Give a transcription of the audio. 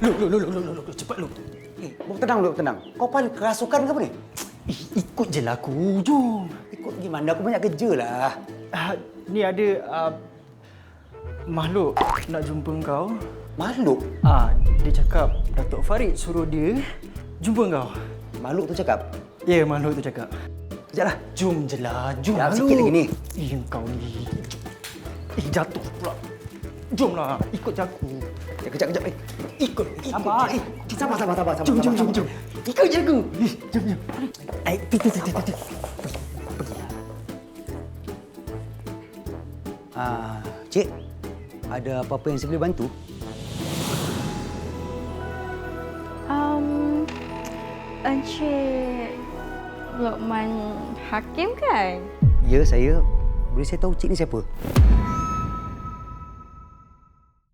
Lu, cepat lu. Tenang. Kau paling kerasukan ke apa ni? Ikut je lah aku, jom. Ikut gimana? Aku banyak kerja lah. Ni ada makhluk nak jumpa kau. Makhluk? Dia cakap Datuk Farid suruh dia jumpa kau. Makhluk tu cakap? Ya, makhluk tu cakap. Sekejap lah. Jom je lah, jom Sekejap, lah. sikit lagi ni. Kau ni. Jatuh pula. Jomlah, ikut je aku. Kejap. Ikut. Sabar. Sabar. Jom. Ikut je aku. Jom. Tu. Cik, ada apa-apa yang saya boleh bantu? Encik Lokman Hakim kan? Ya, saya. Boleh saya tahu cik ni siapa?